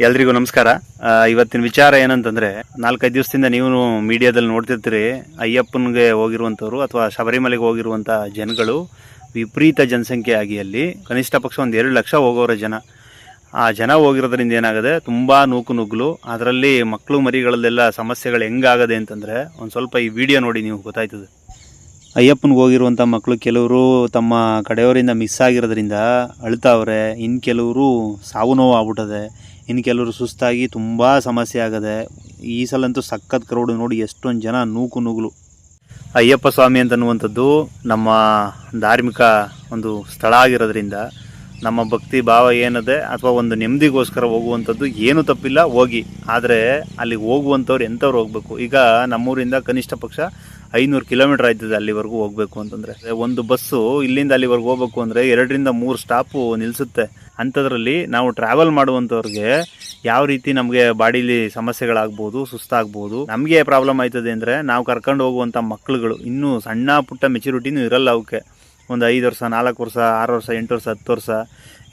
ಎಲ್ರಿಗೂ ನಮಸ್ಕಾರ. ಇವತ್ತಿನ ವಿಚಾರ ಏನಂತಂದ್ರೆ, 4-5 ದಿವಸದಿಂದ ನೀವು ಮೀಡಿಯಾದಲ್ಲಿ ನೋಡ್ತಿರ್ತೀರಿ, ಅಯ್ಯಪ್ಪನಿಗೆ ಹೋಗಿರುವಂಥವ್ರು ಅಥವಾ ಶಬರಿಮಲೆಗೆ ಹೋಗಿರುವಂಥ ಜನಗಳು ವಿಪರೀತ ಜನಸಂಖ್ಯೆ ಆಗಿ ಅಲ್ಲಿ ಕನಿಷ್ಠ ಪಕ್ಷ ಒಂದು 2 ಲಕ್ಷ ಹೋಗೋರ ಜನ. ಆ ಜನ ಹೋಗಿರೋದ್ರಿಂದ ಏನಾಗದೆ, ತುಂಬ ನೂಕುನುಗ್ಲು. ಅದರಲ್ಲಿ ಮಕ್ಕಳು ಮರಿಗಳಲ್ಲೆಲ್ಲ ಸಮಸ್ಯೆಗಳು ಹೆಂಗಾಗದೆ ಅಂತಂದರೆ, ಒಂದು ಸ್ವಲ್ಪ ಈ ವಿಡಿಯೋ ನೋಡಿ ನೀವು ಗೊತ್ತಾಯ್ತದೆ. ಅಯ್ಯಪ್ಪನಿಗೆ ಹೋಗಿರುವಂಥ ಮಕ್ಕಳು ಕೆಲವರು ತಮ್ಮ ಕಡೆಯವರಿಂದ ಮಿಸ್ ಆಗಿರೋದ್ರಿಂದ ಅಳ್ತಾವ್ರೆ, ಇನ್ನು ಕೆಲವರು ಸಾವು ನೋವು ಆಗ್ಬಿಟ್ಟದೆ, ಇನ್ನು ಕೆಲವರು ಸುಸ್ತಾಗಿ ತುಂಬ ಸಮಸ್ಯೆ ಆಗದೆ. ಈ ಸಲಂತೂ ಸಖತ್ ಕ್ರೌಡ್ ನೋಡಿ, ಎಷ್ಟೊಂದು ಜನ ನೂಕು ನುಗ್ಲು. ಅಯ್ಯಪ್ಪ ಸ್ವಾಮಿ ಅಂತನ್ನುವಂಥದ್ದು ನಮ್ಮ ಧಾರ್ಮಿಕ ಒಂದು ಸ್ಥಳ ಆಗಿರೋದ್ರಿಂದ ನಮ್ಮ ಭಕ್ತಿ ಭಾವ ಏನದೆ ಅಥವಾ ಒಂದು ನೆಮ್ಮದಿಗೋಸ್ಕರ ಹೋಗುವಂಥದ್ದು ಏನು ತಪ್ಪಿಲ್ಲ, ಹೋಗಿ. ಆದರೆ ಅಲ್ಲಿಗೆ ಹೋಗುವಂಥವ್ರು ಎಂಥವ್ರು ಹೋಗಬೇಕು. ಈಗ ನಮ್ಮೂರಿಂದ ಕನಿಷ್ಠ ಪಕ್ಷ 500 ಕಿಲೋಮೀಟ್ರ್ ಆಯ್ತದೆ ಅಲ್ಲಿವರೆಗೂ ಹೋಗಬೇಕು ಅಂತಂದರೆ. ಒಂದು ಬಸ್ಸು ಇಲ್ಲಿಂದ ಅಲ್ಲಿವರೆಗೂ ಹೋಗ್ಬೇಕು ಅಂದರೆ 2-3 ಸ್ಟಾಪು ನಿಲ್ಲಿಸುತ್ತೆ. ಅಂಥದ್ರಲ್ಲಿ ನಾವು ಟ್ರಾವೆಲ್ ಮಾಡುವಂಥವ್ರಿಗೆ ಯಾವ ರೀತಿ ನಮಗೆ ಬಾಡಿಲಿ ಸಮಸ್ಯೆಗಳಾಗ್ಬೋದು, ಸುಸ್ತಾಗ್ಬೋದು. ನಮಗೆ ಪ್ರಾಬ್ಲಮ್ ಆಯ್ತದೆ ಅಂದರೆ, ನಾವು ಕರ್ಕೊಂಡು ಹೋಗುವಂಥ ಮಕ್ಕಳುಗಳು ಇನ್ನೂ ಸಣ್ಣ ಪುಟ್ಟ ಮೆಚುರಿಟಿನೂ ಇರಲ್ಲ. ಅವಕ್ಕೆ ಒಂದು 5 ವರ್ಷ, 4 ವರ್ಷ, 6 ವರ್ಷ, 8 ವರ್ಷ, 10 ವರ್ಷ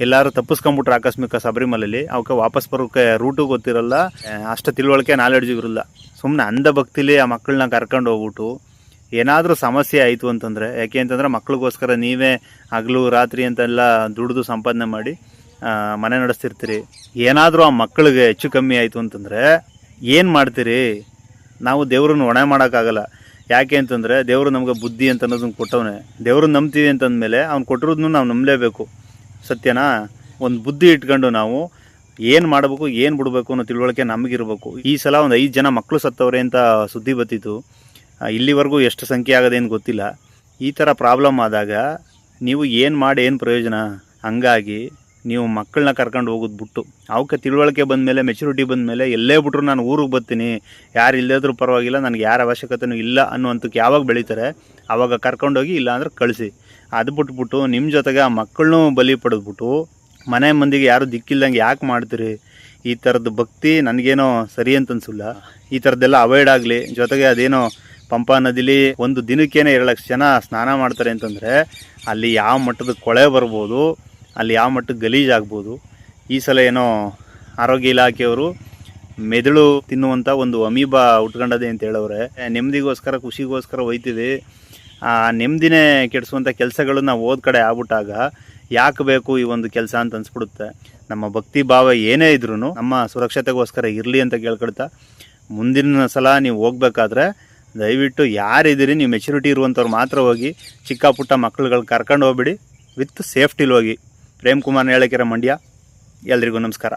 ಎಲ್ಲರೂ ತಪ್ಪಿಸ್ಕೊಂಬಿಟ್ರೆ ಆಕಸ್ಮಿಕ ಶಬರಿಮಲೆಯಲ್ಲಿ ಅವಕ್ಕೆ ವಾಪಸ್ ಬರೋಕ್ಕೆ ರೂಟು ಗೊತ್ತಿರಲ್ಲ, ಅಷ್ಟು ತಿಳುವಳಿಕೆ ನಾಲೆಡ್ಜು ಇರಲ್ಲ. ಸುಮ್ಮನೆ ಅಂಧ ಭಕ್ತಿಲಿ ಆ ಮಕ್ಕಳನ್ನ ಕರ್ಕೊಂಡು ಹೋಗ್ಬಿಟ್ಟು ಏನಾದರೂ ಸಮಸ್ಯೆ ಆಯಿತು ಅಂತಂದರೆ, ಯಾಕೆ ಅಂತಂದರೆ ಮಕ್ಳಿಗೋಸ್ಕರ ನೀವೇ ಹಗಲು ರಾತ್ರಿ ಅಂತೆಲ್ಲ ದುಡಿದು ಸಂಪಾದನೆ ಮಾಡಿ ಮನೆ ನಡೆಸ್ತಿರ್ತೀರಿ. ಏನಾದರೂ ಆ ಮಕ್ಕಳಿಗೆ ಹೆಚ್ಚು ಕಮ್ಮಿ ಆಯಿತು ಅಂತಂದರೆ ಏನು ಮಾಡ್ತೀರಿ? ನಾವು ದೇವ್ರನ್ನ ಹೊಣೆ ಮಾಡೋಕ್ಕಾಗಲ್ಲ. ಯಾಕೆ ಅಂತಂದರೆ ದೇವರು ನಮಗೆ ಬುದ್ಧಿ ಅಂತ ಅನ್ನೋದನ್ನು ಕೊಟ್ಟವನೇ. ದೇವ್ರನ್ನ ನಂಬ್ತೀವಿ ಅಂತಂದಮೇಲೆ ಅವ್ನು ಕೊಟ್ಟಿರೋದನ್ನು ನಾವು ನಂಬಲೇಬೇಕು. ಸತ್ಯನಾ? ಒಂದು ಬುದ್ಧಿ ಇಟ್ಕೊಂಡು ನಾವು ಏನು ಮಾಡಬೇಕು, ಏನು ಬಿಡಬೇಕು ಅನ್ನೋ ತಿಳುವಳಿಕೆ ನಮಗಿರ್ಬೇಕು. ಈ ಸಲ ಒಂದು 5 ಜನ ಮಕ್ಕಳು ಸತ್ತವ್ರೆ ಅಂತ ಸುದ್ದಿ ಬತ್ತಿತ್ತು. ಇಲ್ಲಿವರೆಗೂ ಎಷ್ಟು ಸಂಖ್ಯೆ ಆಗೋದೇನು ಗೊತ್ತಿಲ್ಲ. ಈ ಥರ ಪ್ರಾಬ್ಲಮ್ ಆದಾಗ ನೀವು ಏನು ಮಾಡಿ ಏನು ಪ್ರಯೋಜನ? ಹಂಗಾಗಿ ನೀವು ಮಕ್ಕಳನ್ನ ಕರ್ಕೊಂಡು ಹೋಗೋದು ಬಿಟ್ಟು, ಅವಕ್ಕೆ ತಿಳುವಳಿಕೆ ಬಂದಮೇಲೆ, ಮೆಚುರಿಟಿ ಬಂದಮೇಲೆ ಎಲ್ಲೇ ಬಿಟ್ರು ನಾನು ಊರಿಗೆ ಬರ್ತೀನಿ, ಯಾರು ಇಲ್ಲದ್ರೂ ಪರವಾಗಿಲ್ಲ, ನನಗೆ ಯಾರ ಅವಶ್ಯಕತೆಯೂ ಇಲ್ಲ ಅನ್ನುವಂಥಕ್ಕೆ ಯಾವಾಗ ಬೆಳೀತಾರೆ ಆವಾಗ ಕರ್ಕೊಂಡೋಗಿ, ಇಲ್ಲ ಅಂದ್ರೆ ಕಳಿಸಿ. ಅದು ಬಿಟ್ಬಿಟ್ಟು ನಿಮ್ಮ ಜೊತೆಗೆ ಆ ಮಕ್ಕಳನ್ನೂ ಬಲಿ ಪಡೆದ್ಬಿಟ್ಟು ಮನೆ ಮಂದಿಗೆ ಯಾರು ದಿಕ್ಕಿಲ್ದಂಗೆ ಯಾಕೆ ಮಾಡ್ತೀರಿ? ಈ ಥರದ್ದು ಭಕ್ತಿ ನನಗೇನೋ ಸರಿ ಅಂತ ಅನಿಸಿಲ್ಲ. ಈ ಥರದ್ದೆಲ್ಲ ಅವಾಯ್ಡ್ ಆಗಲಿ. ಜೊತೆಗೆ ಅದೇನೋ ಪಂಪಾ ನದಿಲಿ ಒಂದು ದಿನಕ್ಕೇನೆ 2 ಲಕ್ಷ ಜನ ಸ್ನಾನ ಮಾಡ್ತಾರೆ ಅಂತಂದರೆ, ಅಲ್ಲಿ ಯಾವ ಮಟ್ಟದ ಕೊಳೆ ಬರ್ಬೋದು, ಅಲ್ಲಿ ಯಾವ ಮಟ್ಟಕ್ಕೆ ಗಲೀಜಾಗ್ಬೋದು. ಈ ಸಲ ಏನೋ ಆರೋಗ್ಯ ಇಲಾಖೆಯವರು ಮೆದುಳು ತಿನ್ನುವಂಥ ಒಂದು ಅಮೀಬಾ ಉಟ್ಕೊಂಡದೆ ಅಂತ ಹೇಳವ್ರೆ. ನೆಮ್ಮದಿಗೋಸ್ಕರ, ಖುಷಿಗೋಸ್ಕರ ಹೋಯ್ತೀವಿ. ಆ ನೆಮ್ಮದಿನೇ ಕೆಡಿಸುವಂಥ ಕೆಲಸಗಳು ನಾವು ಹೋದ ಕಡೆ ಆಗ್ಬಿಟ್ಟಾಗ ಯಾಕೆ ಬೇಕು ಈ ಒಂದು ಕೆಲಸ ಅಂತ ಅನಿಸ್ಬಿಡುತ್ತೆ. ನಮ್ಮ ಭಕ್ತಿ ಭಾವ ಏನೇ ಇದ್ರೂ ನಮ್ಮ ಸುರಕ್ಷತೆಗೋಸ್ಕರ ಇರಲಿ ಅಂತ ಕೇಳ್ಕೊಳ್ತಾ, ಮುಂದಿನ ಸಲ ನೀವು ಹೋಗ್ಬೇಕಾದ್ರೆ ದಯವಿಟ್ಟು ಯಾರಿದ್ದೀರಿ, ನೀವು ಮೆಚುರಿಟಿ ಇರುವಂಥವ್ರು ಮಾತ್ರ ಹೋಗಿ. ಚಿಕ್ಕ ಪುಟ್ಟ ಮಕ್ಕಳುಗಳು ಕರ್ಕೊಂಡು ಹೋಗ್ಬಿಡಿ, ವಿತ್ ಸೇಫ್ಟಿಲಿ ಹೋಗಿ. ಪ್ರೇಮ್ ಕುಮಾರ್ ಹೇಳಕೆರೆ, ಮಂಡ್ಯ. ಎಲ್ರಿಗೂ ನಮಸ್ಕಾರ.